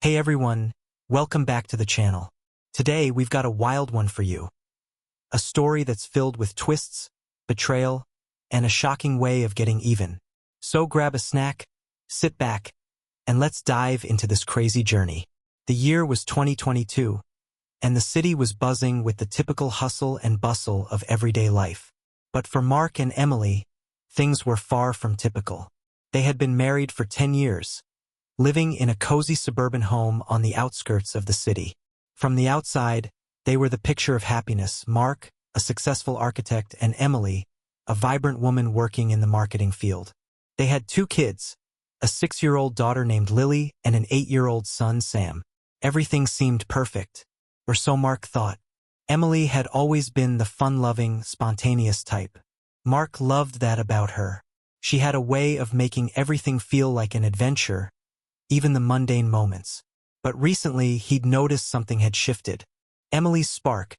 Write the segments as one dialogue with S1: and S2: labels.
S1: Hey everyone, welcome back to the channel. Today we've got a wild one for you. A story that's filled with twists, betrayal, and a shocking way of getting even. So grab a snack, sit back, and let's dive into this crazy journey. The year was 2022, and the city was buzzing with the typical hustle and bustle of everyday life. But for Mark and Emily, things were far from typical. They had been married for 10 years. Living in a cozy suburban home on the outskirts of the city. From the outside, they were the picture of happiness. Mark, a successful architect, and Emily, a vibrant woman working in the marketing field. They had 2 kids, a 6-year-old daughter named Lily and an 8-year-old son, Sam. Everything seemed perfect, or so Mark thought. Emily had always been the fun-loving, spontaneous type. Mark loved that about her. She had a way of making everything feel like an adventure, even the mundane moments. But recently, he'd noticed something had shifted. Emily's spark,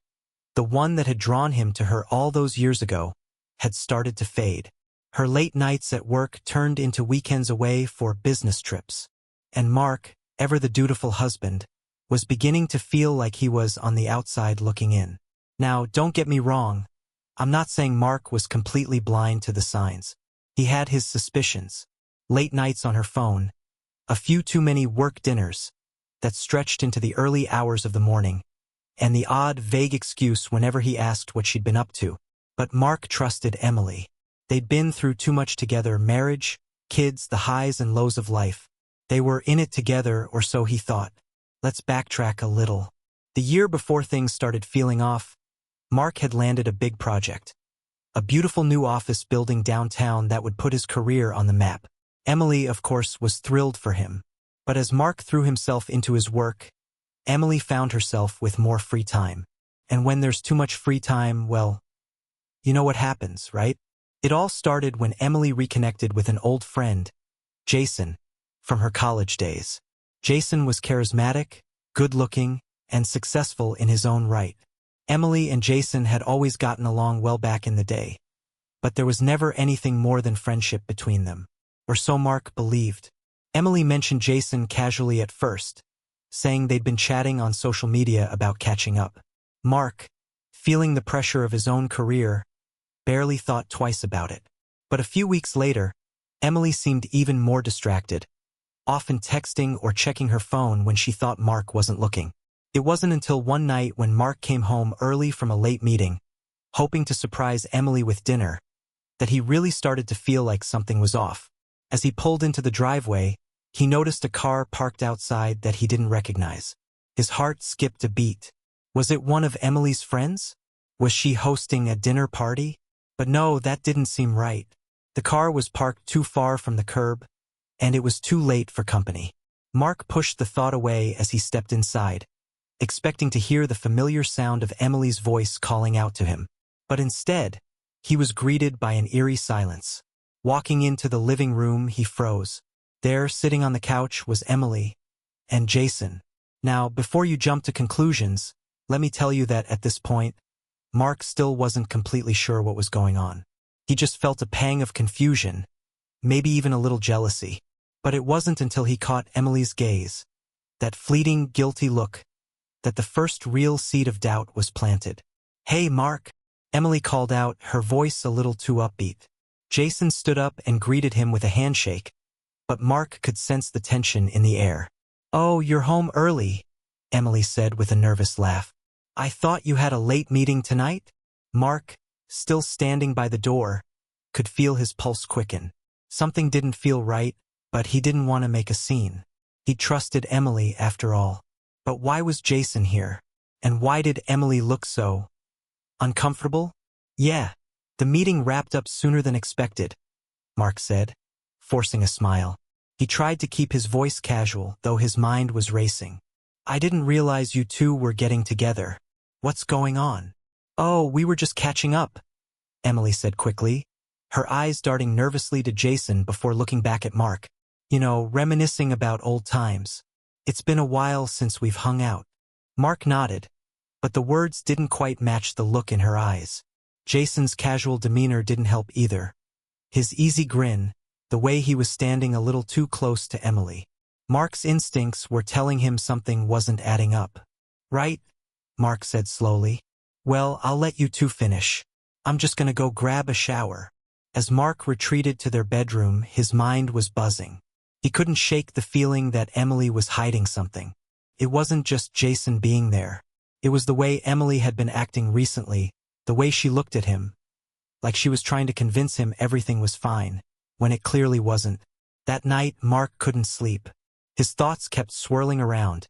S1: the one that had drawn him to her all those years ago, had started to fade. Her late nights at work turned into weekends away for business trips. And Mark, ever the dutiful husband, was beginning to feel like he was on the outside looking in. Now, don't get me wrong. I'm not saying Mark was completely blind to the signs. He had his suspicions. Late nights on her phone, a few too many work dinners that stretched into the early hours of the morning, and the odd, vague excuse whenever he asked what she'd been up to. But Mark trusted Emily. They'd been through too much together: marriage, kids, the highs and lows of life. They were in it together, or so he thought. Let's backtrack a little. The year before things started feeling off, Mark had landed a big project. A beautiful new office building downtown that would put his career on the map. Emily, of course, was thrilled for him. But as Mark threw himself into his work, Emily found herself with more free time. And when there's too much free time, well, you know what happens, right? It all started when Emily reconnected with an old friend, Jason, from her college days. Jason was charismatic, good-looking, and successful in his own right. Emily and Jason had always gotten along well back in the day. But there was never anything more than friendship between them. Or so Mark believed. Emily mentioned Jason casually at first, saying they'd been chatting on social media about catching up. Mark, feeling the pressure of his own career, barely thought twice about it. But a few weeks later, Emily seemed even more distracted, often texting or checking her phone when she thought Mark wasn't looking. It wasn't until one night when Mark came home early from a late meeting, hoping to surprise Emily with dinner, that he really started to feel like something was off. As he pulled into the driveway, he noticed a car parked outside that he didn't recognize. His heart skipped a beat. Was it one of Emily's friends? Was she hosting a dinner party? But no, that didn't seem right. The car was parked too far from the curb, and it was too late for company. Mark pushed the thought away as he stepped inside, expecting to hear the familiar sound of Emily's voice calling out to him. But instead, he was greeted by an eerie silence. Walking into the living room, he froze. There, sitting on the couch, was Emily and Jason. Now, before you jump to conclusions, let me tell you that at this point, Mark still wasn't completely sure what was going on. He just felt a pang of confusion, maybe even a little jealousy. But it wasn't until he caught Emily's gaze, that fleeting, guilty look, that the first real seed of doubt was planted. "Hey, Mark," Emily called out, her voice a little too upbeat. Jason stood up and greeted him with a handshake, but Mark could sense the tension in the air. "Oh, you're home early," Emily said with a nervous laugh. "I thought you had a late meeting tonight?" Mark, still standing by the door, could feel his pulse quicken. Something didn't feel right, but he didn't want to make a scene. He trusted Emily after all. But why was Jason here? And why did Emily look so uncomfortable? "Yeah. The meeting wrapped up sooner than expected," Mark said, forcing a smile. He tried to keep his voice casual, though his mind was racing. "I didn't realize you two were getting together. What's going on?" "Oh, we were just catching up," Emily said quickly, her eyes darting nervously to Jason before looking back at Mark. "You know, reminiscing about old times. It's been a while since we've hung out." Mark nodded, but the words didn't quite match the look in her eyes. Jason's casual demeanor didn't help either. His easy grin, the way he was standing a little too close to Emily. Mark's instincts were telling him something wasn't adding up. "Right," Mark said slowly. "Well, I'll let you two finish. I'm just gonna go grab a shower." As Mark retreated to their bedroom, his mind was buzzing. He couldn't shake the feeling that Emily was hiding something. It wasn't just Jason being there. It was the way Emily had been acting recently, the way she looked at him, like she was trying to convince him everything was fine, when it clearly wasn't. That night, Mark couldn't sleep. His thoughts kept swirling around,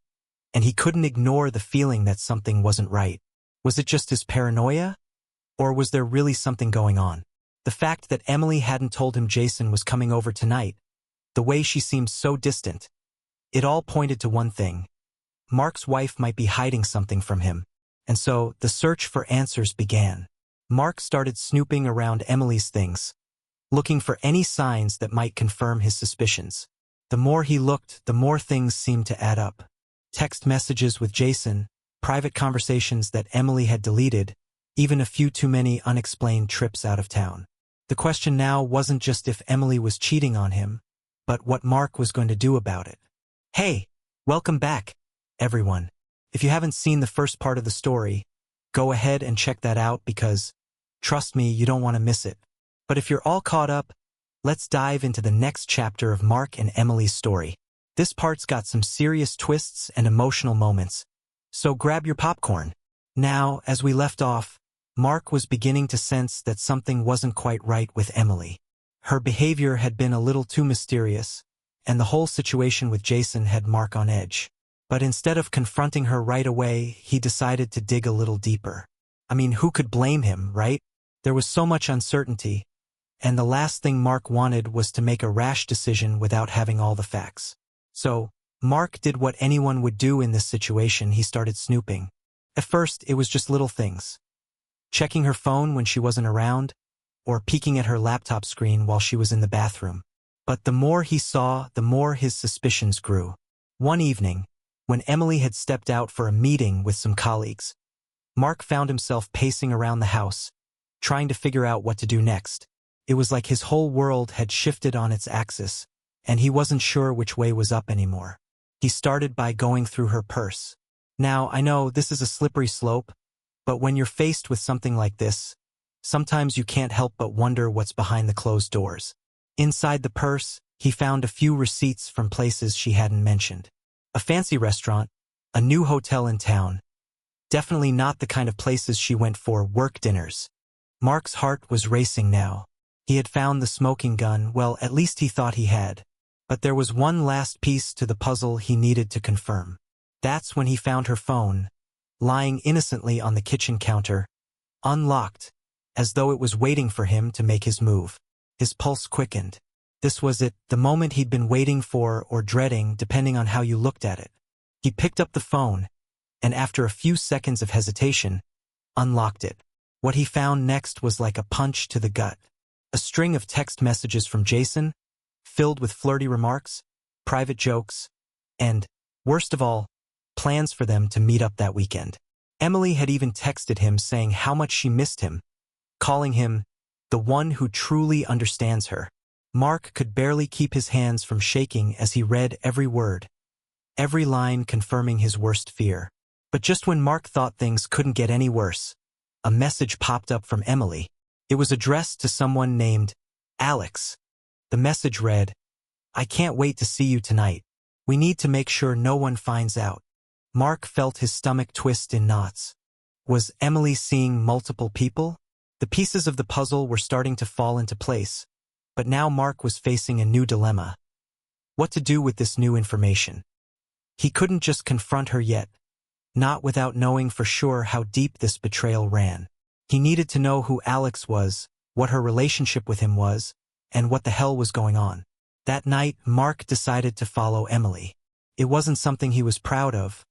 S1: and he couldn't ignore the feeling that something wasn't right. Was it just his paranoia? Or was there really something going on? The fact that Emily hadn't told him Jason was coming over tonight, the way she seemed so distant, it all pointed to one thing. Mark's wife might be hiding something from him, and so the search for answers began. Mark started snooping around Emily's things, looking for any signs that might confirm his suspicions. The more he looked, the more things seemed to add up. Text messages with Jason, private conversations that Emily had deleted, even a few too many unexplained trips out of town. The question now wasn't just if Emily was cheating on him, but what Mark was going to do about it. Hey, welcome back, everyone. If you haven't seen the first part of the story, go ahead and check that out because, trust me, you don't want to miss it. But if you're all caught up, let's dive into the next chapter of Mark and Emily's story. This part's got some serious twists and emotional moments, so grab your popcorn. Now, as we left off, Mark was beginning to sense that something wasn't quite right with Emily. Her behavior had been a little too mysterious, and the whole situation with Jason had Mark on edge. But instead of confronting her right away, he decided to dig a little deeper. I mean, who could blame him, right? There was so much uncertainty, and the last thing Mark wanted was to make a rash decision without having all the facts. So, Mark did what anyone would do in this situation. He started snooping. At first, it was just little things. Checking her phone when she wasn't around, or peeking at her laptop screen while she was in the bathroom. But the more he saw, the more his suspicions grew. One evening, when Emily had stepped out for a meeting with some colleagues, Mark found himself pacing around the house, trying to figure out what to do next. It was like his whole world had shifted on its axis, and he wasn't sure which way was up anymore. He started by going through her purse. Now, I know this is a slippery slope, but when you're faced with something like this, sometimes you can't help but wonder what's behind the closed doors. Inside the purse, he found a few receipts from places she hadn't mentioned. A fancy restaurant, a new hotel in town. Definitely not the kind of places she went for work dinners. Mark's heart was racing now. He had found the smoking gun, well, at least he thought he had. But there was one last piece to the puzzle he needed to confirm. That's when he found her phone, lying innocently on the kitchen counter, unlocked, as though it was waiting for him to make his move. His pulse quickened. This was it, the moment he'd been waiting for or dreading, depending on how you looked at it. He picked up the phone, and after a few seconds of hesitation, unlocked it. What he found next was like a punch to the gut. A string of text messages from Jason, filled with flirty remarks, private jokes, and, worst of all, plans for them to meet up that weekend. Emily had even texted him saying how much she missed him, calling him the one who truly understands her. Mark could barely keep his hands from shaking as he read every word, every line confirming his worst fear. But just when Mark thought things couldn't get any worse, a message popped up from Emily. It was addressed to someone named Alex. The message read, "I can't wait to see you tonight. We need to make sure no one finds out." Mark felt his stomach twist in knots. Was Emily seeing multiple people? The pieces of the puzzle were starting to fall into place, but now Mark was facing a new dilemma. What to do with this new information? He couldn't just confront her yet, not without knowing for sure how deep this betrayal ran. He needed to know who Alex was, what her relationship with him was, and what the hell was going on. That night, Mark decided to follow Emily. It wasn't something he was proud of,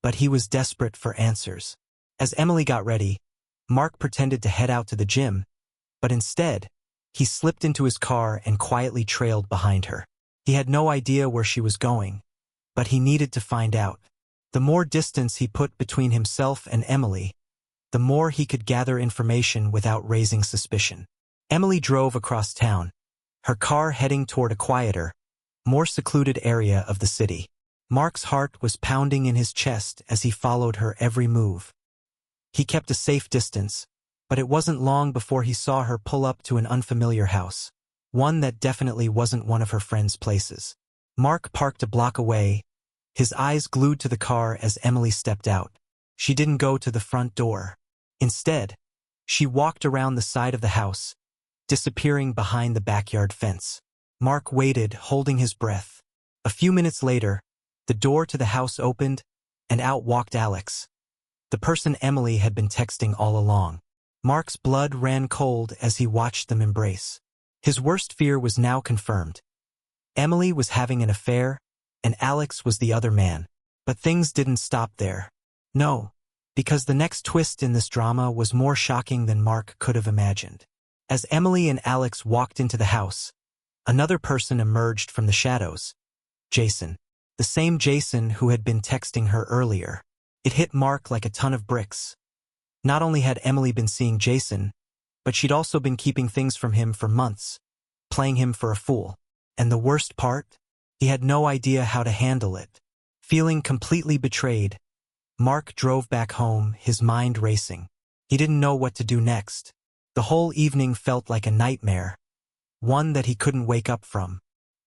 S1: but he was desperate for answers. As Emily got ready, Mark pretended to head out to the gym, but instead, he slipped into his car and quietly trailed behind her. He had no idea where she was going, but he needed to find out. The more distance he put between himself and Emily, the more he could gather information without raising suspicion. Emily drove across town, her car heading toward a quieter, more secluded area of the city. Mark's heart was pounding in his chest as he followed her every move. He kept a safe distance, but it wasn't long before he saw her pull up to an unfamiliar house, one that definitely wasn't one of her friend's places. Mark parked a block away, his eyes glued to the car as Emily stepped out. She didn't go to the front door. Instead, she walked around the side of the house, disappearing behind the backyard fence. Mark waited, holding his breath. A few minutes later, the door to the house opened, and out walked Alex, the person Emily had been texting all along. Mark's blood ran cold as he watched them embrace. His worst fear was now confirmed. Emily was having an affair, and Alex was the other man. But things didn't stop there. No, because the next twist in this drama was more shocking than Mark could have imagined. As Emily and Alex walked into the house, another person emerged from the shadows. Jason. The same Jason who had been texting her earlier. It hit Mark like a ton of bricks. Not only had Emily been seeing Jason, but she'd also been keeping things from him for months, playing him for a fool. And the worst part? He had no idea how to handle it. Feeling completely betrayed, Mark drove back home, his mind racing. He didn't know what to do next. The whole evening felt like a nightmare, one that he couldn't wake up from.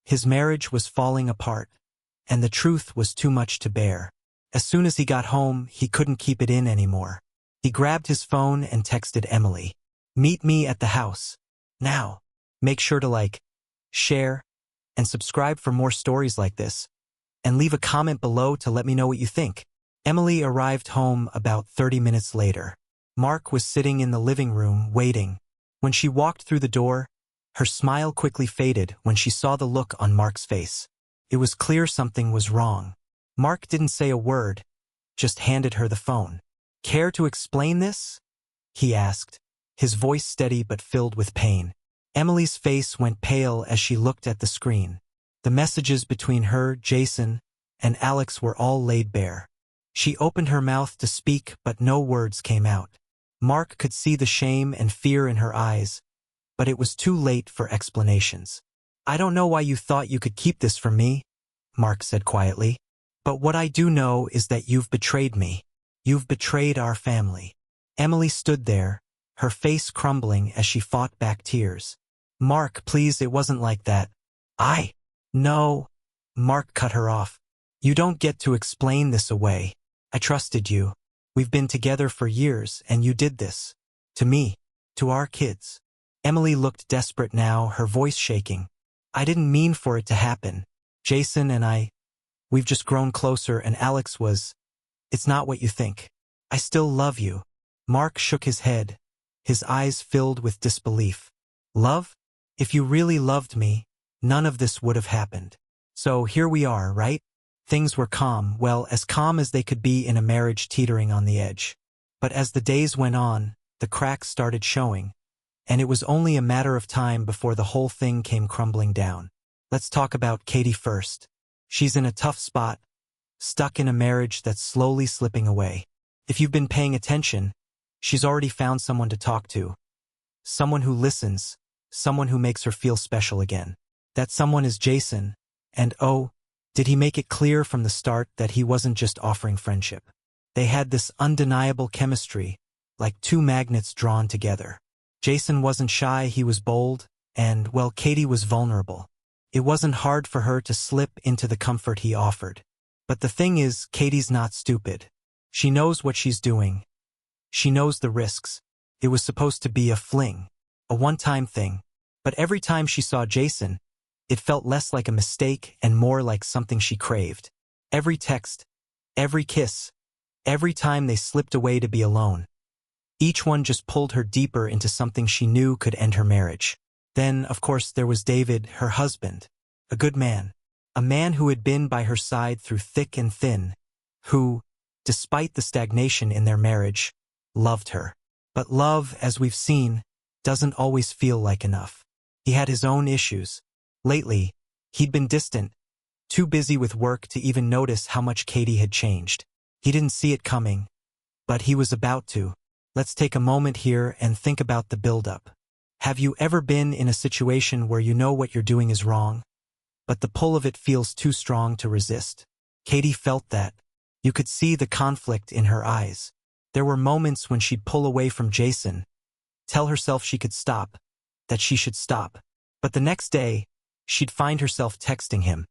S1: His marriage was falling apart, and the truth was too much to bear. As soon as he got home, he couldn't keep it in anymore. He grabbed his phone and texted Emily. "Meet me at the house. Now." Make sure to like, share, and subscribe for more stories like this. And leave a comment below to let me know what you think. Emily arrived home about 30 minutes later. Mark was sitting in the living room, waiting. When she walked through the door, her smile quickly faded when she saw the look on Mark's face. It was clear something was wrong. Mark didn't say a word, just handed her the phone. "Care to explain this?" he asked, his voice steady but filled with pain. Emily's face went pale as she looked at the screen. The messages between her, Jason, and Alex were all laid bare. She opened her mouth to speak, but no words came out. Mark could see the shame and fear in her eyes, but it was too late for explanations. "I don't know why you thought you could keep this from me," Mark said quietly. "But what I do know is that you've betrayed me. You've betrayed our family." Emily stood there, her face crumbling as she fought back tears. "Mark, please, it wasn't like that. No." Mark cut her off. "You don't get to explain this away. I trusted you. We've been together for years, and you did this. To me. To our kids." Emily looked desperate now, her voice shaking. "I didn't mean for it to happen. Jason and we've just grown closer, and Alex was... It's not what you think. I still love you." Mark shook his head, his eyes filled with disbelief. "Love? If you really loved me, none of this would have happened. So here we are, right?" Things were calm, well, as calm as they could be in a marriage teetering on the edge. But as the days went on, the cracks started showing, and it was only a matter of time before the whole thing came crumbling down. Let's talk about Katie first. She's in a tough spot, stuck in a marriage that's slowly slipping away. If you've been paying attention, she's already found someone to talk to. Someone who listens, someone who makes her feel special again. That someone is Jason, and oh, did he make it clear from the start that he wasn't just offering friendship. They had this undeniable chemistry, like two magnets drawn together. Jason wasn't shy, he was bold, and, well, Katie was vulnerable. It wasn't hard for her to slip into the comfort he offered. But the thing is, Katie's not stupid. She knows what she's doing. She knows the risks. It was supposed to be a fling, a one-time thing. But every time she saw Jason, it felt less like a mistake and more like something she craved. Every text, every kiss, every time they slipped away to be alone. Each one just pulled her deeper into something she knew could end her marriage. Then, of course, there was David, her husband. A good man. A man who had been by her side through thick and thin. Who, despite the stagnation in their marriage, loved her. But love, as we've seen, doesn't always feel like enough. He had his own issues. Lately, he'd been distant, too busy with work to even notice how much Katie had changed. He didn't see it coming, but he was about to. Let's take a moment here and think about the buildup. Have you ever been in a situation where you know what you're doing is wrong? but the pull of it feels too strong to resist. Katie felt that. You could see the conflict in her eyes. There were moments when she'd pull away from Jason, tell herself she could stop, that she should stop. But the next day, she'd find herself texting him,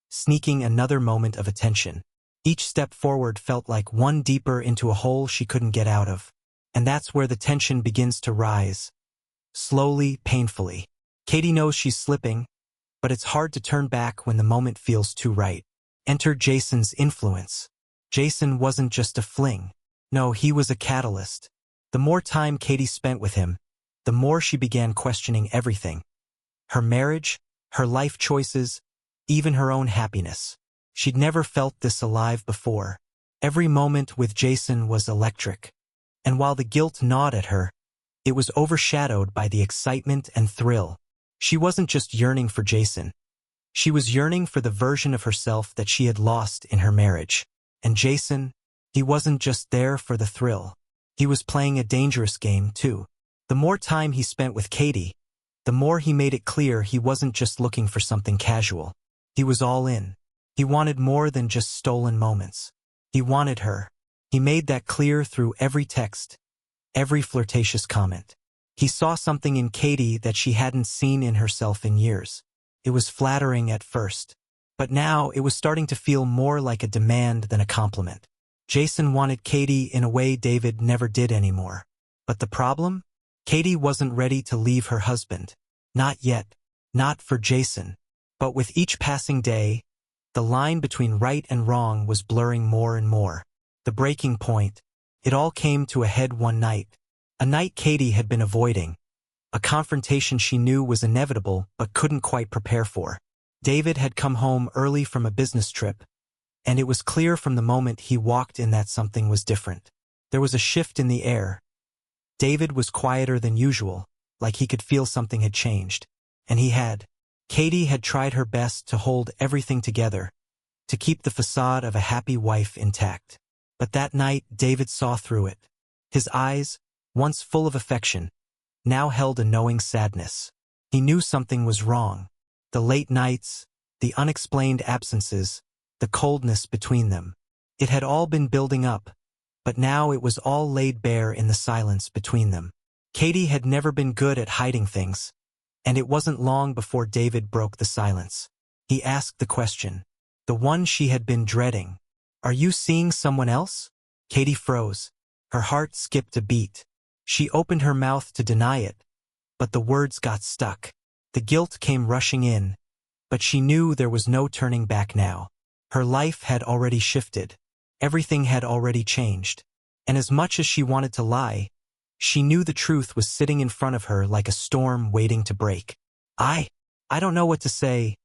S1: sneaking another moment of attention. Each step forward felt like one deeper into a hole she couldn't get out of. And that's where the tension begins to rise. Slowly, painfully. Katie knows she's slipping, but it's hard to turn back when the moment feels too right. Enter Jason's influence. Jason wasn't just a fling. No, he was a catalyst. The more time Katie spent with him, the more she began questioning everything. Her marriage, her life choices, even her own happiness. She'd never felt this alive before. Every moment with Jason was electric. And while the guilt gnawed at her, it was overshadowed by the excitement and thrill. She wasn't just yearning for Jason. She was yearning for the version of herself that she had lost in her marriage. And Jason, he wasn't just there for the thrill. He was playing a dangerous game, too. The more time he spent with Katie, the more he made it clear he wasn't just looking for something casual. He was all in. He wanted more than just stolen moments. He wanted her. He made that clear through every text, every flirtatious comment. He saw something in Katie that she hadn't seen in herself in years. It was flattering at first, but now it was starting to feel more like a demand than a compliment. Jason wanted Katie in a way David never did anymore. But the problem? Katie wasn't ready to leave her husband. Not yet. Not for Jason. But with each passing day, the line between right and wrong was blurring more and more. The breaking point. It all came to a head one night. A night Katie had been avoiding. A confrontation she knew was inevitable but couldn't quite prepare for. David had come home early from a business trip, and it was clear from the moment he walked in that something was different. There was a shift in the air. David was quieter than usual, like he could feel something had changed. And he had. Katie had tried her best to hold everything together, to keep the facade of a happy wife intact. But that night, David saw through it. His eyes, once full of affection, now held a knowing sadness. He knew something was wrong. The late nights, the unexplained absences, the coldness between them. It had all been building up, but now it was all laid bare in the silence between them. Katie had never been good at hiding things, and it wasn't long before David broke the silence. He asked the question, the one she had been dreading. Are you seeing someone else? Katie froze. Her heart skipped a beat. She opened her mouth to deny it, but the words got stuck. The guilt came rushing in, but she knew there was no turning back now. Her life had already shifted. Everything had already changed. And as much as she wanted to lie, she knew the truth was sitting in front of her like a storm waiting to break. I don't know what to say,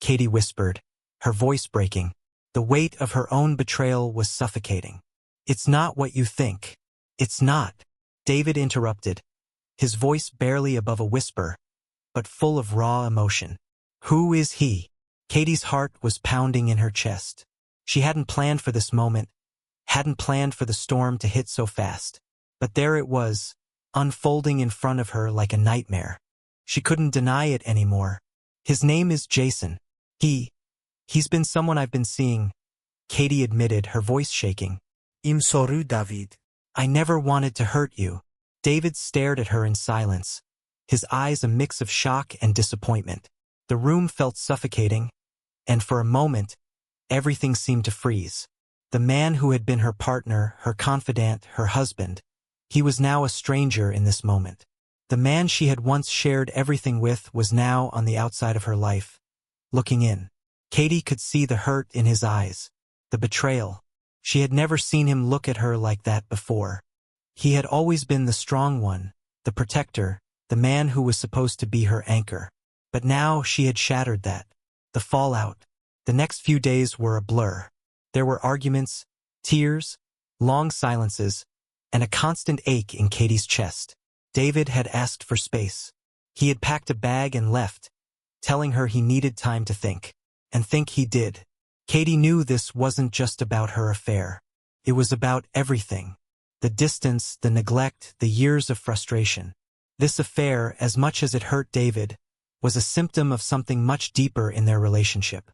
S1: Katie whispered, her voice breaking. The weight of her own betrayal was suffocating. It's not what you think. It's not. David interrupted, his voice barely above a whisper, but full of raw emotion. Who is he? Katie's heart was pounding in her chest. She hadn't planned for this moment, hadn't planned for the storm to hit so fast. But there it was, unfolding in front of her like a nightmare. She couldn't deny it anymore. His name is Jason. He's been someone I've been seeing, Katie admitted, her voice shaking.
S2: Im soru David.
S1: I never wanted to hurt you. David stared at her in silence, his eyes a mix of shock and disappointment. The room felt suffocating, and for a moment, everything seemed to freeze. The man who had been her partner, her confidant, her husband, he was now a stranger in this moment. The man she had once shared everything with was now on the outside of her life, looking in. Katie could see the hurt in his eyes, the betrayal. She had never seen him look at her like that before. He had always been the strong one, the protector, the man who was supposed to be her anchor. But now she had shattered that. The fallout. The next few days were a blur. There were arguments, tears, long silences, and a constant ache in Katie's chest. David had asked for space. He had packed a bag and left, telling her he needed time to think. And think he did. Katie knew this wasn't just about her affair. It was about everything. The distance, the neglect, the years of frustration. This affair, as much as it hurt David, was a symptom of something much deeper in their relationship,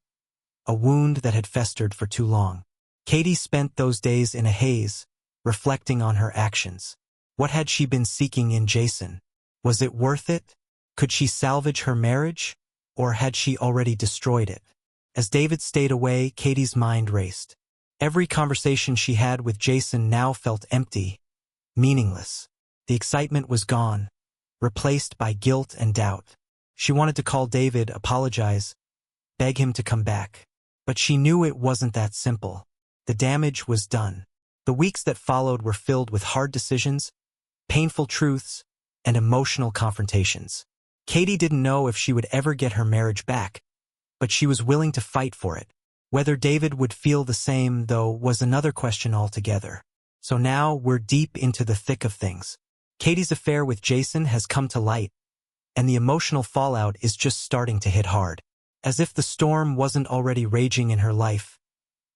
S1: a wound that had festered for too long. Katie spent those days in a haze, reflecting on her actions. What had she been seeking in Jason? Was it worth it? Could she salvage her marriage? Or had she already destroyed it? As David stayed away, Katie's mind raced. Every conversation she had with Jason now felt empty, meaningless. The excitement was gone, replaced by guilt and doubt. She wanted to call David, apologize, beg him to come back. But she knew it wasn't that simple. The damage was done. The weeks that followed were filled with hard decisions, painful truths, and emotional confrontations. Katie didn't know if she would ever get her marriage back, but she was willing to fight for it. Whether David would feel the same, though, was another question altogether. So now we're deep into the thick of things. Katie's affair with Jason has come to light, and the emotional fallout is just starting to hit hard. As if the storm wasn't already raging in her life,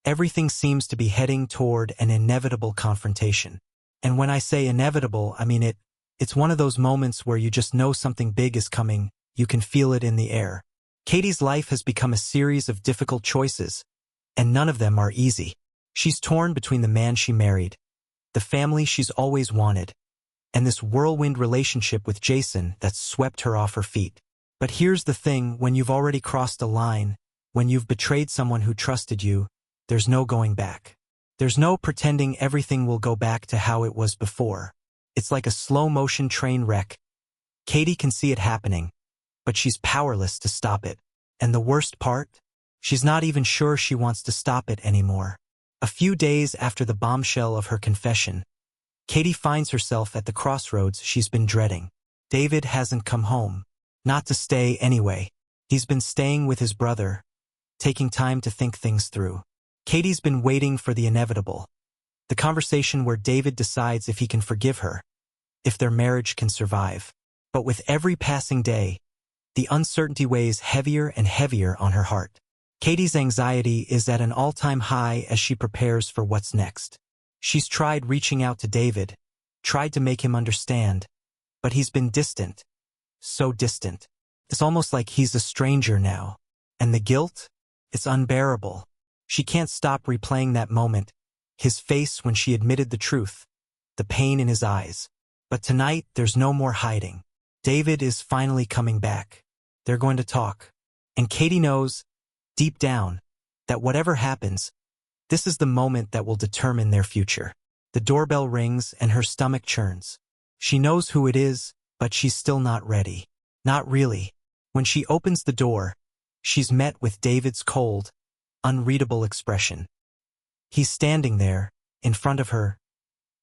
S1: everything seems to be heading toward an inevitable confrontation. And when I say inevitable, I mean it's one of those moments where you just know something big is coming, you can feel it in the air. Katie's life has become a series of difficult choices, and none of them are easy. She's torn between the man she married, the family she's always wanted, and this whirlwind relationship with Jason that's swept her off her feet. But here's the thing, when you've already crossed a line, when you've betrayed someone who trusted you, there's no going back. There's no pretending everything will go back to how it was before. It's like a slow-motion train wreck. Katie can see it happening, but she's powerless to stop it. And the worst part? She's not even sure she wants to stop it anymore. A few days after the bombshell of her confession, Katie finds herself at the crossroads she's been dreading. David hasn't come home. Not to stay anyway. He's been staying with his brother, taking time to think things through. Katie's been waiting for the inevitable. The conversation where David decides if he can forgive her, if their marriage can survive. But with every passing day, the uncertainty weighs heavier and heavier on her heart. Katie's anxiety is at an all-time high as she prepares for what's next. She's tried reaching out to David, tried to make him understand, but he's been distant. So distant. It's almost like he's a stranger now. And the guilt? It's unbearable. She can't stop replaying that moment, his face when she admitted the truth, the pain in his eyes. But tonight, there's no more hiding. David is finally coming back. They're going to talk. And Katie knows, deep down, that whatever happens, this is the moment that will determine their future. The doorbell rings and her stomach churns. She knows who it is, but she's still not ready. Not really. When she opens the door, she's met with David's cold, unreadable expression. He's standing there, in front of her,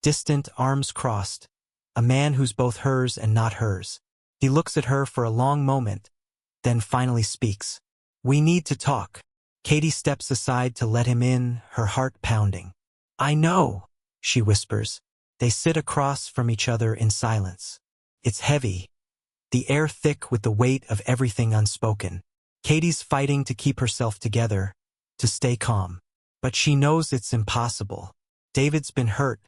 S1: distant, arms crossed, a man who's both hers and not hers. He looks at her for a long moment, then finally speaks. "We need to talk." Katie steps aside to let him in, her heart pounding. "I know," she whispers. They sit across from each other in silence. It's heavy, the air thick with the weight of everything unspoken. Katie's fighting to keep herself together, to stay calm. But she knows it's impossible. David's been hurt,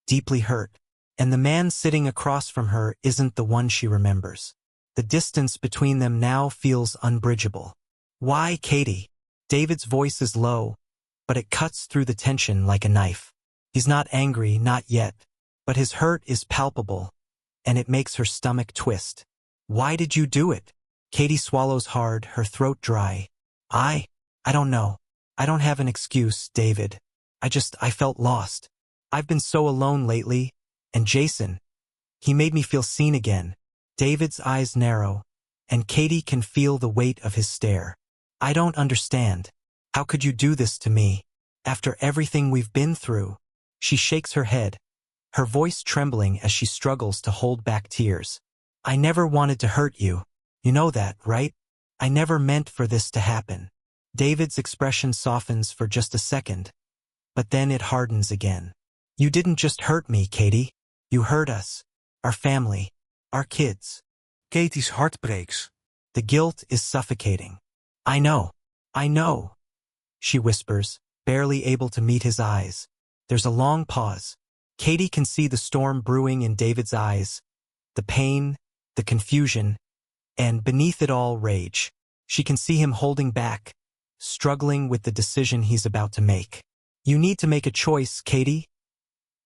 S1: deeply hurt, and the man sitting across from her isn't the one she remembers. The distance between them now feels unbridgeable. "Why, Katie?" David's voice is low, but it cuts through the tension like a knife. He's not angry, not yet, but his hurt is palpable, and it makes her stomach twist. "Why did you do it?" Katie swallows hard, her throat dry. I don't know. I don't have an excuse, David. I felt lost. I've been so alone lately, and Jason, he made me feel seen again." David's eyes narrow, and Katie can feel the weight of his stare. "I don't understand. How could you do this to me? After everything we've been through?" She shakes her head, her voice trembling as she struggles to hold back tears. "I never wanted to hurt you. You know that, right? I never meant for this to happen." David's expression softens for just a second, but then it hardens again. "You didn't just hurt me, Katie. You hurt us, our family, our kids."
S2: Katie's hart breaks.
S1: The guilt is suffocating. I know, she whispers, barely able to meet his eyes. There's a long pause. Katie can see the storm brewing in David's eyes, the pain, the confusion, And beneath it all, rage. She can see him holding back, struggling with the decision he's about to make. "You need to make a choice, Katie,"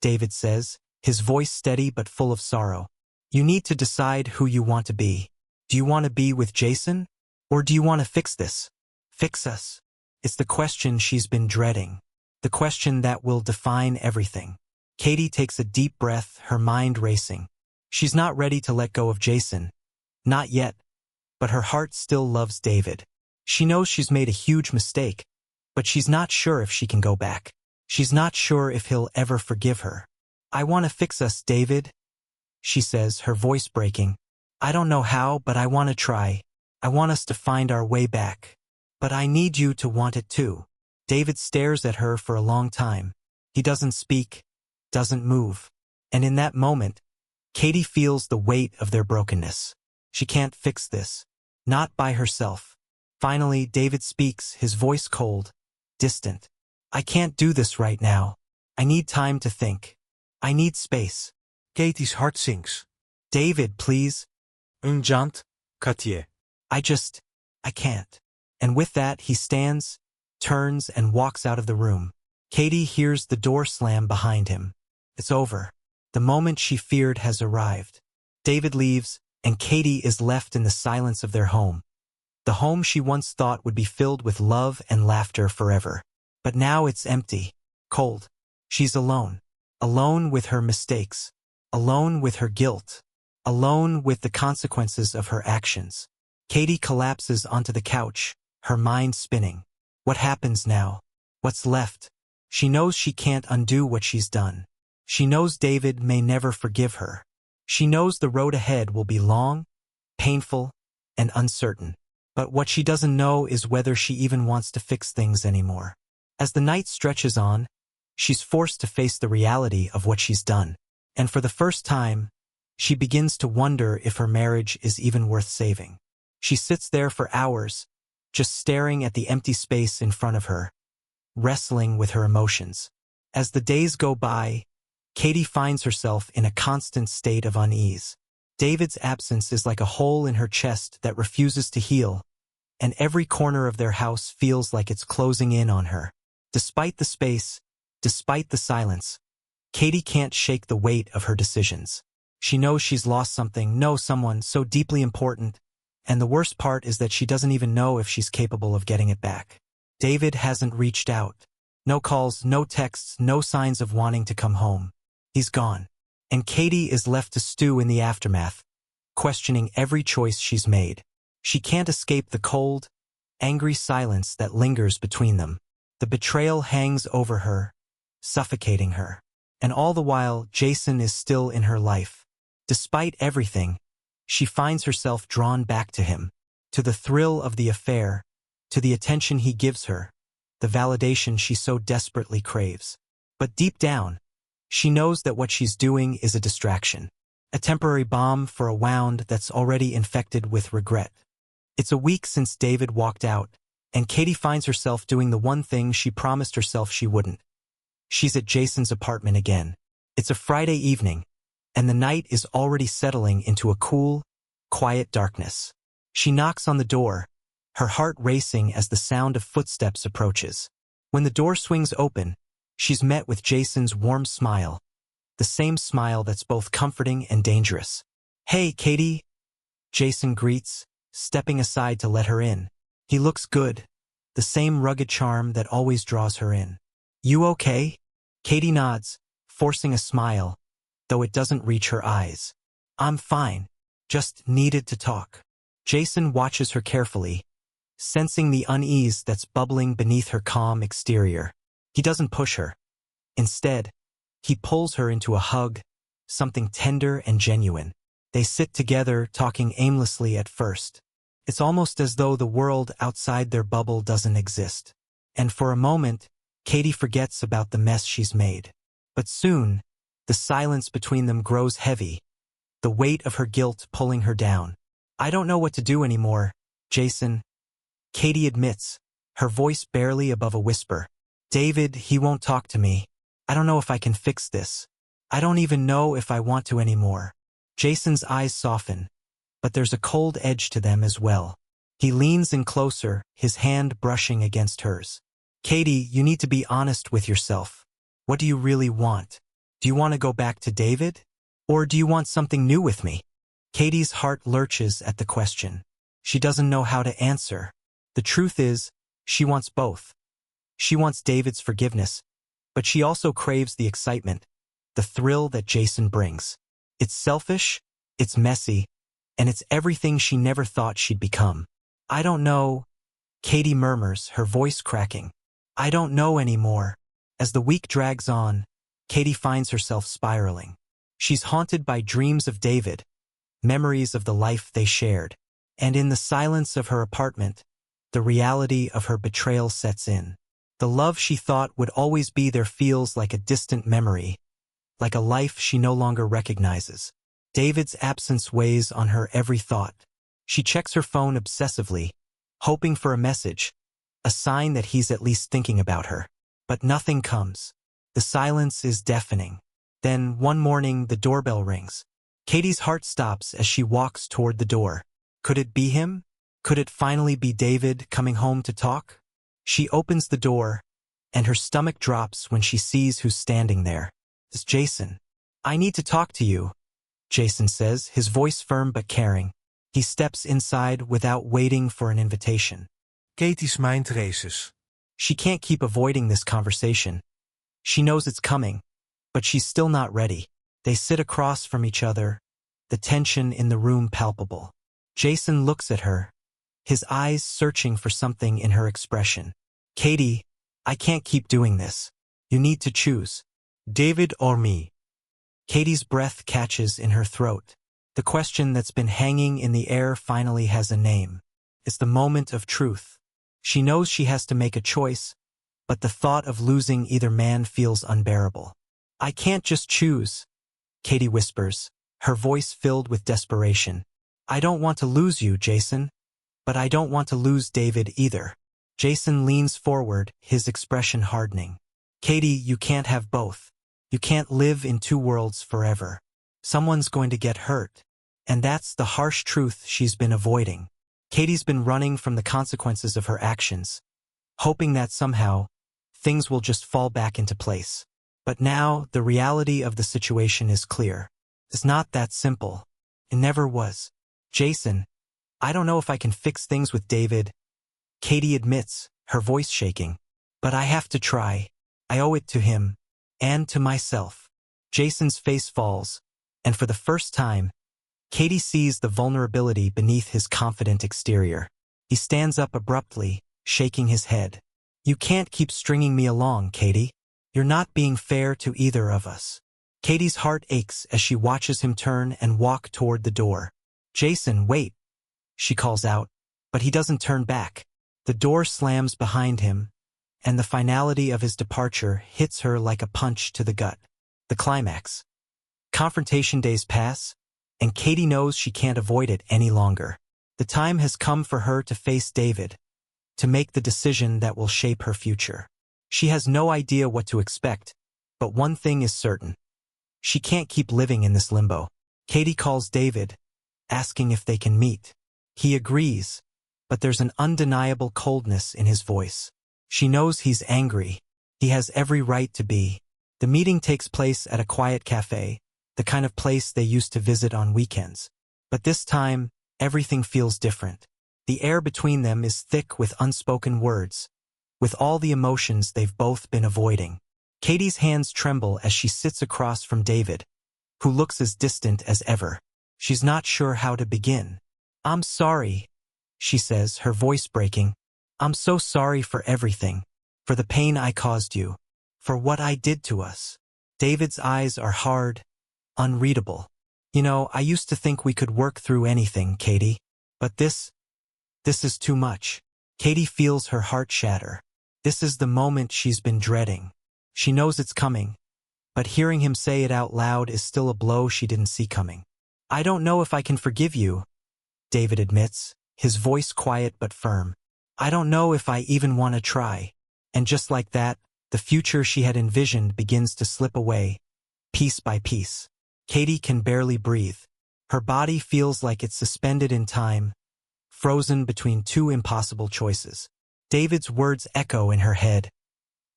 S1: David says, his voice steady but full of sorrow. "You need to decide who you want to be. Do you want to be with Jason? Or do you want to fix this? Fix us?" It's the question she's been dreading. The question that will define everything. Katie takes a deep breath, her mind racing. She's not ready to let go of Jason. Not yet. But her heart still loves David. She knows she's made a huge mistake, but she's not sure if she can go back. She's not sure if he'll ever forgive her. "I want to fix us, David," she says, her voice breaking. "I don't know how, but I want to try. I want us to find our way back. But I need you to want it too." David stares at her for a long time. He doesn't speak, doesn't move. And in that moment, Katie feels the weight of their brokenness. She can't fix this. Not by herself. Finally, David speaks, his voice cold, distant. "I can't do this right now. I need time to think. I need space."
S2: Katie's heart sinks.
S1: "David, please."
S2: Unjant, Katje.
S1: I can't." And with that, he stands, turns, and walks out of the room. Katie hears the door slam behind him. It's over. The moment she feared has arrived. David leaves, and Katie is left in the silence of their home. The home she once thought would be filled with love and laughter forever. But now it's empty, cold. She's alone. Alone with her mistakes. Alone with her guilt. Alone with the consequences of her actions. Katie collapses onto the couch, her mind spinning. What happens now? What's left? She knows she can't undo what she's done. She knows David may never forgive her. She knows the road ahead will be long, painful, and uncertain. But what she doesn't know is whether she even wants to fix things anymore. As the night stretches on, she's forced to face the reality of what she's done. And for the first time, she begins to wonder if her marriage is even worth saving. She sits there for hours, just staring at the empty space in front of her, wrestling with her emotions. As the days go by, Katie finds herself in a constant state of unease. David's absence is like a hole in her chest that refuses to heal, and every corner of their house feels like it's closing in on her. Despite the space, despite the silence, Katie can't shake the weight of her decisions. She knows she's lost someone so deeply important, and the worst part is that she doesn't even know if she's capable of getting it back. David hasn't reached out. No calls, no texts, no signs of wanting to come home. He's gone. And Katie is left to stew in the aftermath, questioning every choice she's made. She can't escape the cold, angry silence that lingers between them. The betrayal hangs over her, suffocating her. And all the while, Jason is still in her life. Despite everything, she finds herself drawn back to him, to the thrill of the affair, to the attention he gives her, the validation she so desperately craves. But deep down, she knows that what she's doing is a distraction, a temporary balm for a wound that's already infected with regret. It's a week since David walked out, and Katie finds herself doing the one thing she promised herself she wouldn't. She's at Jason's apartment again. It's a Friday evening, and the night is already settling into a cool, quiet darkness. She knocks on the door, her heart racing as the sound of footsteps approaches. When the door swings open, she's met with Jason's warm smile, the same smile that's both comforting and dangerous. "Hey, Katie," Jason greets, stepping aside to let her in. He looks good, the same rugged charm that always draws her in. "You okay?" Katie nods, forcing a smile, though it doesn't reach her eyes. "I'm fine, just needed to talk." Jason watches her carefully, sensing the unease that's bubbling beneath her calm exterior. He doesn't push her. Instead, he pulls her into a hug, something tender and genuine. They sit together, talking aimlessly at first. It's almost as though the world outside their bubble doesn't exist. And for a moment, Katie forgets about the mess she's made. But soon, the silence between them grows heavy, the weight of her guilt pulling her down. "I don't know what to do anymore, Jason," Katie admits, her voice barely above a whisper. "David, he won't talk to me. I don't know if I can fix this. I don't even know if I want to anymore." Jason's eyes soften, but there's a cold edge to them as well. He leans in closer, his hand brushing against hers. Katie, you need to be honest with yourself. What do you really want? Do you want to go back to David? Or do you want something new with me? Katie's heart lurches at the question. She doesn't know how to answer. The truth is, she wants both. She wants David's forgiveness, but she also craves the excitement, the thrill that Jason brings. It's selfish, it's messy, and it's everything she never thought she'd become. I don't know, Katie murmurs, her voice cracking. I don't know anymore. As the week drags on, Katie finds herself spiraling. She's haunted by dreams of David, memories of the life they shared, and in the silence of her apartment, the reality of her betrayal sets in. The love she thought would always be there feels like a distant memory, like a life she no longer recognizes. David's absence weighs on her every thought. She checks her phone obsessively, hoping for a message, a sign that he's at least thinking about her. But nothing comes. The silence is deafening. Then, one morning, the doorbell rings. Katie's heart stops as she walks toward the door. Could it be him? Could it finally be David coming home to talk? She opens the door, and her stomach drops when she sees who's standing there. It's Jason. I need to talk to you, Jason says, his voice firm but caring. He steps inside without waiting for an invitation.
S2: Katie's mind races.
S1: She can't keep avoiding this conversation. She knows it's coming, but she's still not ready. They sit across from each other, the tension in the room palpable. Jason looks at her, his eyes searching for something in her expression. Katie, I can't keep doing this. You need to choose. David or me? Katie's breath catches in her throat. The question that's been hanging in the air finally has a name. It's the moment of truth. She knows she has to make a choice, but the thought of losing either man feels unbearable. I can't just choose, Katie whispers, her voice filled with desperation. I don't want to lose you, Jason, but I don't want to lose David either. Jason leans forward, his expression hardening. Katie, you can't have both. You can't live in two worlds forever. Someone's going to get hurt. And that's the harsh truth she's been avoiding. Katie's been running from the consequences of her actions, hoping that somehow, things will just fall back into place. But now, the reality of the situation is clear. It's not that simple. It never was. Jason, I don't know if I can fix things with David, Katie admits, her voice shaking. But I have to try. I owe it to him, and to myself. Jason's face falls, and for the first time, Katie sees the vulnerability beneath his confident exterior. He stands up abruptly, shaking his head. You can't keep stringing me along, Katie. You're not being fair to either of us. Katie's heart aches as she watches him turn and walk toward the door. Jason, wait, she calls out, but he doesn't turn back. The door slams behind him, and the finality of his departure hits her like a punch to the gut. The climax. Confrontation days pass, and Katie knows she can't avoid it any longer. The time has come for her to face David, to make the decision that will shape her future. She has no idea what to expect, but one thing is certain. She can't keep living in this limbo. Katie calls David, asking if they can meet. He agrees, but there's an undeniable coldness in his voice. She knows he's angry. He has every right to be. The meeting takes place at a quiet cafe, the kind of place they used to visit on weekends. But this time, everything feels different. The air between them is thick with unspoken words, with all the emotions they've both been avoiding. Katie's hands tremble as she sits across from David, who looks as distant as ever. She's not sure how to begin. I'm sorry, she says, her voice breaking. I'm so sorry for everything, for the pain I caused you, for what I did to us. David's eyes are hard, unreadable. You know, I used to think we could work through anything, Katie. But this is too much. Katie feels her heart shatter. This is the moment she's been dreading. She knows it's coming, but hearing him say it out loud is still a blow she didn't see coming. I don't know if I can forgive you, David admits, his voice quiet but firm. I don't know if I even want to try. And just like that, the future she had envisioned begins to slip away, piece by piece. Katie can barely breathe. Her body feels like it's suspended in time, frozen between two impossible choices. David's words echo in her head.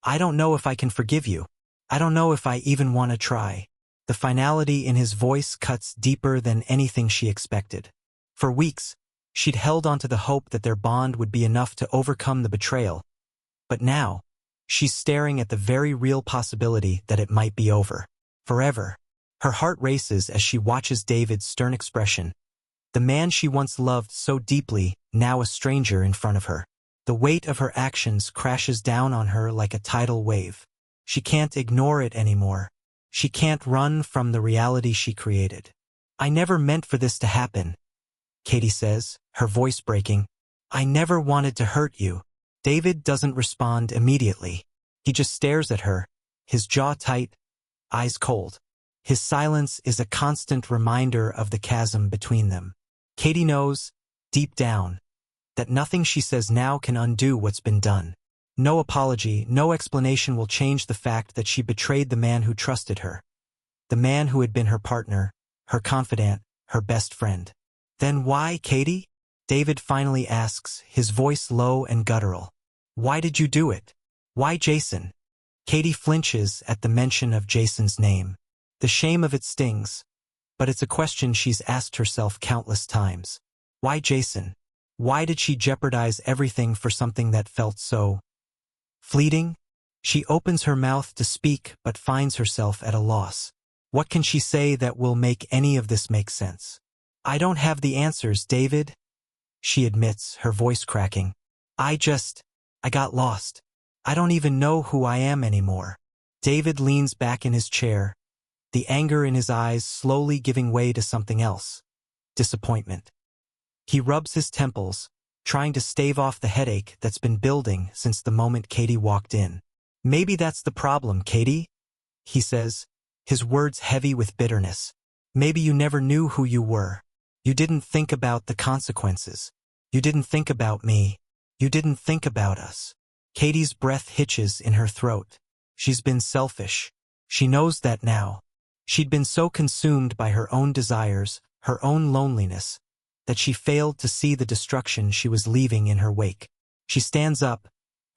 S1: I don't know if I can forgive you. I don't know if I even want to try. The finality in his voice cuts deeper than anything she expected. For weeks, she'd held onto the hope that their bond would be enough to overcome the betrayal. But now, she's staring at the very real possibility that it might be over. Forever. Her heart races as she watches David's stern expression. The man she once loved so deeply, now a stranger in front of her. The weight of her actions crashes down on her like a tidal wave. She can't ignore it anymore. She can't run from the reality she created. I never meant for this to happen, Katie says, her voice breaking. I never wanted to hurt you. David doesn't respond immediately. He just stares at her, his jaw tight, eyes cold. His silence is a constant reminder of the chasm between them. Katie knows, deep down, that nothing she says now can undo what's been done. No apology, no explanation will change the fact that she betrayed the man who trusted her. The man who had been her partner, her confidant, her best friend. Then why, Katie? David finally asks, his voice low and guttural. Why did you do it? Why Jason? Katie flinches at the mention of Jason's name. The shame of it stings, but it's a question she's asked herself countless times. Why Jason? Why did she jeopardize everything for something that felt so fleeting? She opens her mouth to speak but finds herself at a loss. What can she say that will make any of this make sense? I don't have the answers, David, she admits, her voice cracking. I got lost. I don't even know who I am anymore. David leans back in his chair, the anger in his eyes slowly giving way to something else. Disappointment. He rubs his temples, trying to stave off the headache that's been building since the moment Katie walked in. Maybe that's the problem, Katie, he says, his words heavy with bitterness. Maybe you never knew who you were. You didn't think about the consequences. You didn't think about me. You didn't think about us. Katie's breath hitches in her throat. She's been selfish. She knows that now. She'd been so consumed by her own desires, her own loneliness, that she failed to see the destruction she was leaving in her wake. She stands up,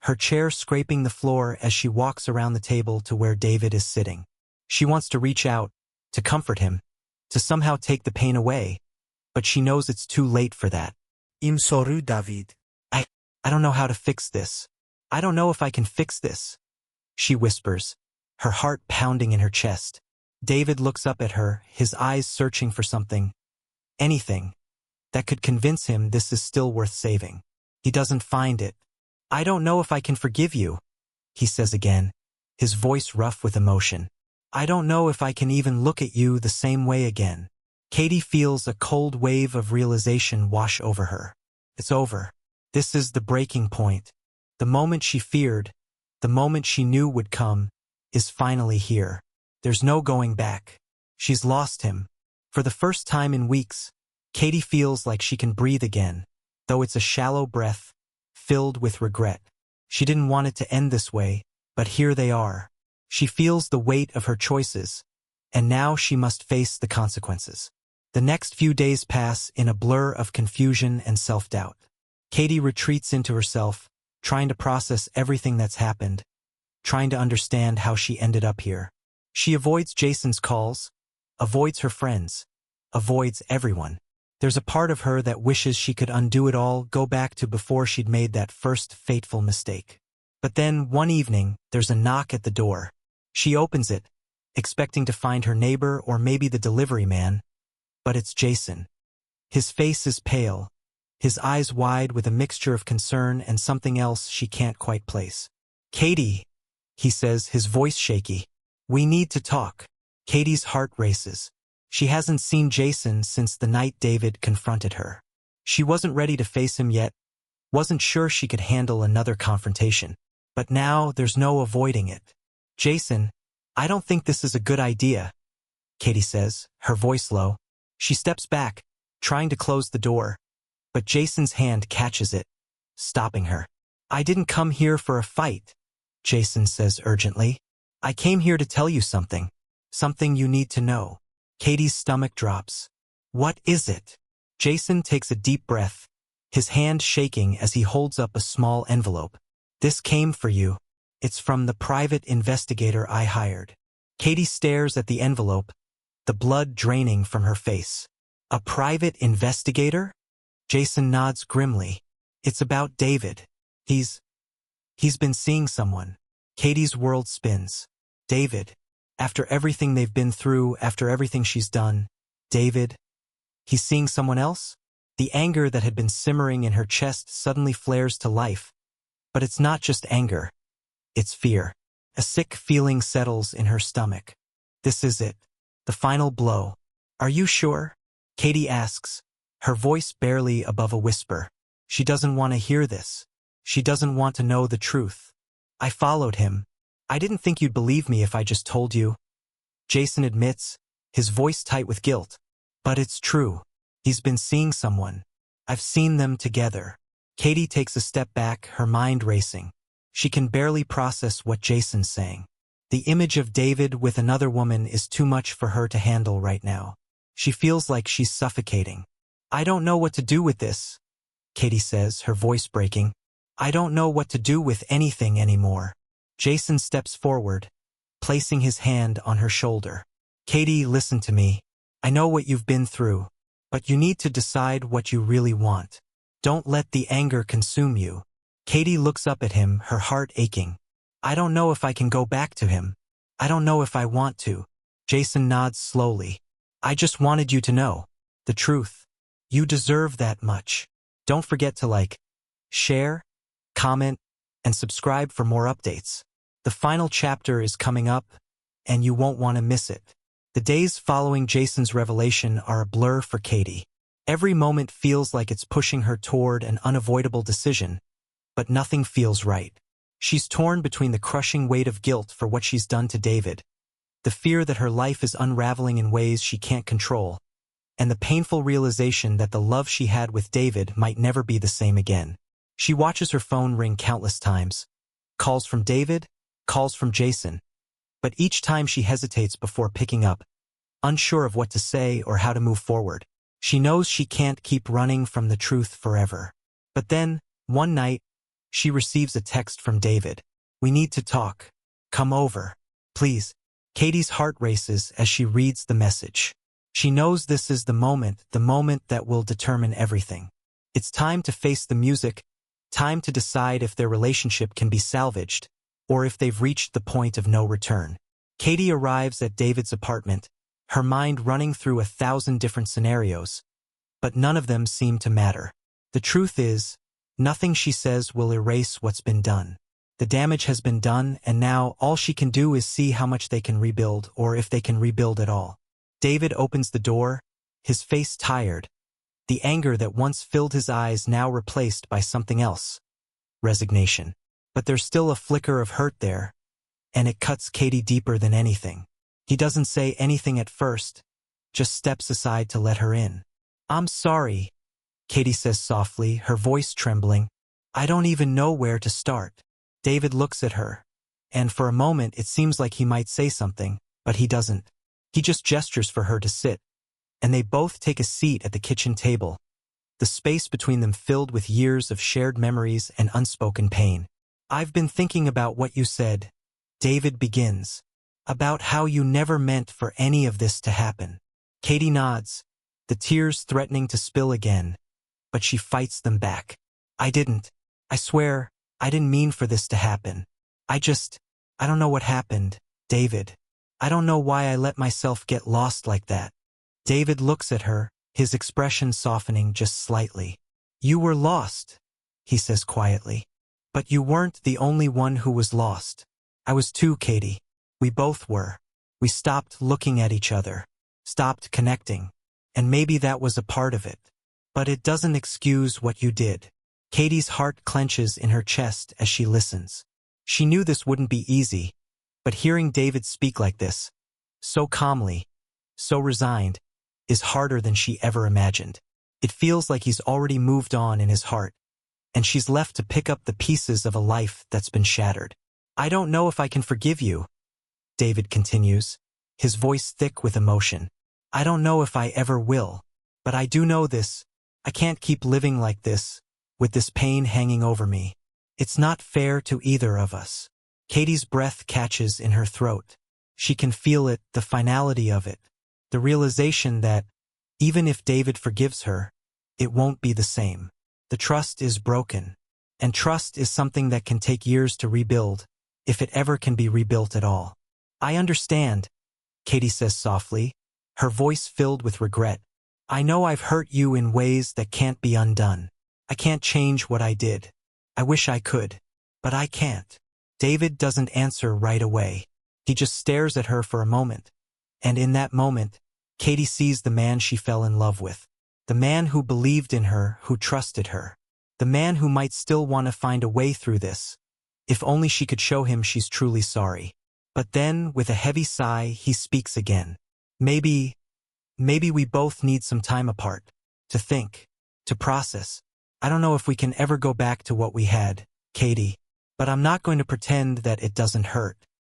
S1: her chair scraping the floor as she walks around the table to where David is sitting. She wants to reach out, to comfort him, to somehow take the pain away, but she knows it's too late for that.
S2: I'm sorry, David.
S1: I don't know how to fix this. I don't know if I can fix this, she whispers, her heart pounding in her chest. David looks up at her, his eyes searching for something, anything, that could convince him this is still worth saving. He doesn't find it. I don't know if I can forgive you, he says again, his voice rough with emotion. I don't know if I can even look at you the same way again. Katie feels a cold wave of realization wash over her. It's over. This is the breaking point. The moment she feared, the moment she knew would come, is finally here. There's no going back. She's lost him. For the first time in weeks, Katie feels like she can breathe again, though it's a shallow breath, filled with regret. She didn't want it to end this way, but here they are. She feels the weight of her choices, and now she must face the consequences. The next few days pass in a blur of confusion and self-doubt. Katie retreats into herself, trying to process everything that's happened, trying to understand how she ended up here. She avoids Jason's calls, avoids her friends, avoids everyone. There's a part of her that wishes she could undo it all, go back to before she'd made that first fateful mistake. But then, one evening, there's a knock at the door. She opens it, expecting to find her neighbor or maybe the delivery man, but it's Jason. His face is pale, his eyes wide with a mixture of concern and something else she can't quite place. Katie, he says, his voice shaky. We need to talk. Katie's heart races. She hasn't seen Jason since the night David confronted her. She wasn't ready to face him yet, wasn't sure she could handle another confrontation. But now there's no avoiding it. Jason, I don't think this is a good idea, Katie says, her voice low. She steps back, trying to close the door, but Jason's hand catches it, stopping her. I didn't come here for a fight, Jason says urgently. I came here to tell you something you need to know. Katie's stomach drops. What is it? Jason takes a deep breath, his hand shaking as he holds up a small envelope. This came for you. It's from the private investigator I hired. Katie stares at the envelope, the blood draining from her face. A private investigator? Jason nods grimly. It's about David. He's been seeing someone. Katie's world spins. David. After everything they've been through, after everything she's done. David. He's seeing someone else? The anger that had been simmering in her chest suddenly flares to life. But it's not just anger. It's fear. A sick feeling settles in her stomach. This is it. The final blow. Are you sure? Katie asks, her voice barely above a whisper. She doesn't want to hear this. She doesn't want to know the truth. I followed him. I didn't think you'd believe me if I just told you. Jason admits, his voice tight with guilt. But it's true. He's been seeing someone. I've seen them together. Katie takes a step back, her mind racing. She can barely process what Jason's saying. The image of David with another woman is too much for her to handle right now. She feels like she's suffocating. I don't know what to do with this, Katie says, her voice breaking. I don't know what to do with anything anymore. Jason steps forward, placing his hand on her shoulder. Katie, listen to me. I know what you've been through, but you need to decide what you really want. Don't let the anger consume you. Katie looks up at him, her heart aching. I don't know if I can go back to him. I don't know if I want to. Jason nods slowly. I just wanted you to know the truth. You deserve that much. Don't forget to share, comment, and subscribe for more updates. The final chapter is coming up, and you won't want to miss it. The days following Jason's revelation are a blur for Katie. Every moment feels like it's pushing her toward an unavoidable decision, but nothing feels right. She's torn between the crushing weight of guilt for what she's done to David, the fear that her life is unraveling in ways she can't control, and the painful realization that the love she had with David might never be the same again. She watches her phone ring countless times. Calls from David, calls from Jason. But each time she hesitates before picking up, unsure of what to say or how to move forward. She knows she can't keep running from the truth forever. But then, one night, she receives a text from David. We need to talk. Come over. Please. Katie's heart races as she reads the message. She knows this is the moment that will determine everything. It's time to face the music, time to decide if their relationship can be salvaged, or if they've reached the point of no return. Katie arrives at David's apartment, her mind running through 1,000 different scenarios, but none of them seem to matter. The truth is, nothing she says will erase what's been done. The damage has been done, and now all she can do is see how much they can rebuild, or if they can rebuild at all. David opens the door, his face tired, the anger that once filled his eyes now replaced by something else. Resignation. But there's still a flicker of hurt there, and it cuts Katie deeper than anything. He doesn't say anything at first, just steps aside to let her in. I'm sorry, Katie says softly, her voice trembling. I don't even know where to start. David looks at her, and for a moment it seems like he might say something, but he doesn't. He just gestures for her to sit, and they both take a seat at the kitchen table, the space between them filled with years of shared memories and unspoken pain. I've been thinking about what you said, David begins, about how you never meant for any of this to happen. Katie nods, the tears threatening to spill again, but she fights them back. I didn't. I swear, I didn't mean for this to happen. I don't know what happened, David. I don't know why I let myself get lost like that. David looks at her, his expression softening just slightly. You were lost, he says quietly. But you weren't the only one who was lost. I was too, Katie. We both were. We stopped looking at each other, stopped connecting, and maybe that was a part of it. But it doesn't excuse what you did. Katie's heart clenches in her chest as she listens. She knew this wouldn't be easy, but hearing David speak like this, so calmly, so resigned, is harder than she ever imagined. It feels like he's already moved on in his heart, and she's left to pick up the pieces of a life that's been shattered. I don't know if I can forgive you, David continues, his voice thick with emotion. I don't know if I ever will. But I do know this. I can't keep living like this, with this pain hanging over me. It's not fair to either of us. Katie's breath catches in her throat. She can feel it, the finality of it. The realization that, even if David forgives her, it won't be the same. The trust is broken. And trust is something that can take years to rebuild, if it ever can be rebuilt at all. I understand, Katie says softly, her voice filled with regret. I know I've hurt you in ways that can't be undone. I can't change what I did. I wish I could, but I can't. David doesn't answer right away. He just stares at her for a moment. And in that moment, Katie sees the man she fell in love with. The man who believed in her, who trusted her. The man who might still want to find a way through this. If only she could show him she's truly sorry. But then, with a heavy sigh, he speaks again. Maybe we both need some time apart. To think. To process. I don't know if we can ever go back to what we had, Katie. But I'm not going to pretend that it doesn't hurt.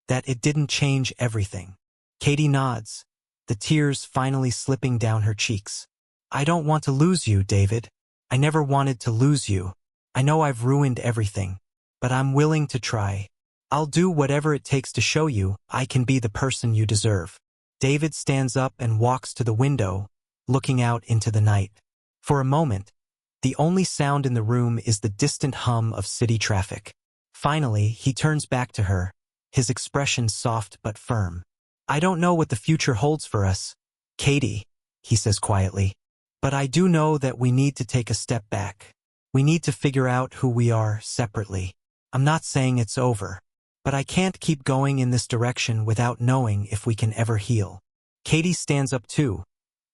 S1: That it didn't change everything. Katie nods, the tears finally slipping down her cheeks. I don't want to lose you, David. I never wanted to lose you. I know I've ruined everything. But I'm willing to try. I'll do whatever it takes to show you I can be the person you deserve. David stands up and walks to the window, looking out into the night. For a moment, the only sound in the room is the distant hum of city traffic. Finally, he turns back to her, his expression soft but firm. I don't know what the future holds for us, Katie, he says quietly. But I do know that we need to take a step back. We need to figure out who we are separately. I'm not saying it's over. But I can't keep going in this direction without knowing if we can ever heal. Katie stands up too,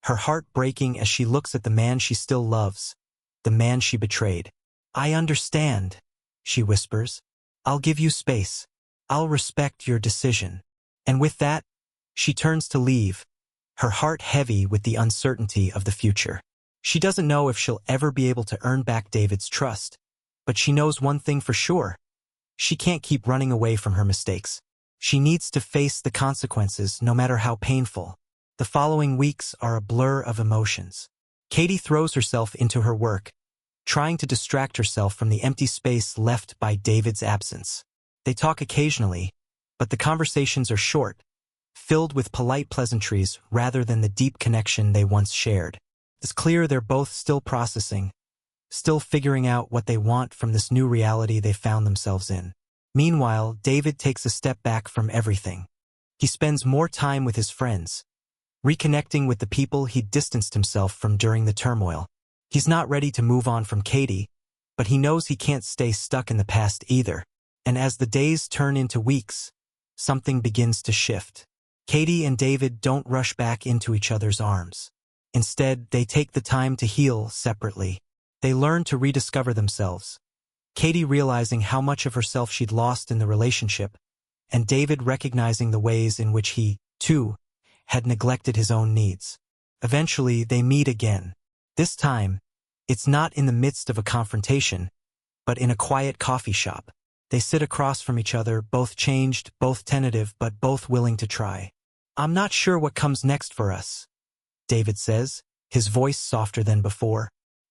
S1: her heart breaking as she looks at the man she still loves, the man she betrayed. I understand, she whispers. I'll give you space. I'll respect your decision. And with that, she turns to leave, her heart heavy with the uncertainty of the future. She doesn't know if she'll ever be able to earn back David's trust, but she knows one thing for sure. She can't keep running away from her mistakes. She needs to face the consequences, no matter how painful. The following weeks are a blur of emotions. Katie throws herself into her work, trying to distract herself from the empty space left by David's absence. They talk occasionally, but the conversations are short, filled with polite pleasantries rather than the deep connection they once shared. It's clear they're both still processing, still figuring out what they want from this new reality they found themselves in. Meanwhile, David takes a step back from everything. He spends more time with his friends, reconnecting with the people he'd distanced himself from during the turmoil. He's not ready to move on from Katie, but he knows he can't stay stuck in the past either. And as the days turn into weeks, something begins to shift. Katie and David don't rush back into each other's arms. Instead, they take the time to heal separately. They learn to rediscover themselves. Katie realizing how much of herself she'd lost in the relationship, and David recognizing the ways in which he, too, had neglected his own needs. Eventually, they meet again. This time, it's not in the midst of a confrontation, but in a quiet coffee shop. They sit across from each other, both changed, both tentative, but both willing to try. I'm not sure what comes next for us, David says, his voice softer than before.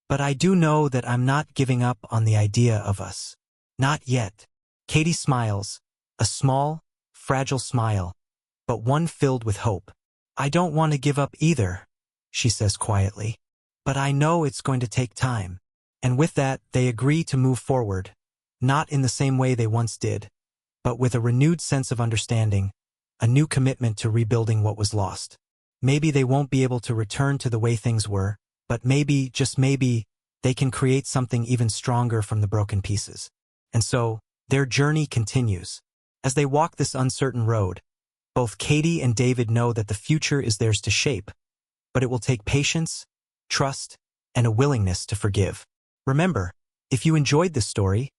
S1: But I do know that I'm not giving up on the idea of us. Not yet. Katie smiles, a small, fragile smile, but one filled with hope. I don't want to give up either, she says quietly. But I know it's going to take time. And with that, they agree to move forward, not in the same way they once did, but with a renewed sense of understanding, a new commitment to rebuilding what was lost. Maybe they won't be able to return to the way things were, but maybe, just maybe, they can create something even stronger from the broken pieces. And so, their journey continues. As they walk this uncertain road, both Katie and David know that the future is theirs to shape, but it will take patience, trust, and a willingness to forgive. Remember, if you enjoyed this story,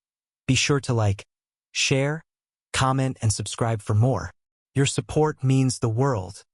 S1: be sure to like, share, comment, and subscribe for more. Your support means the world.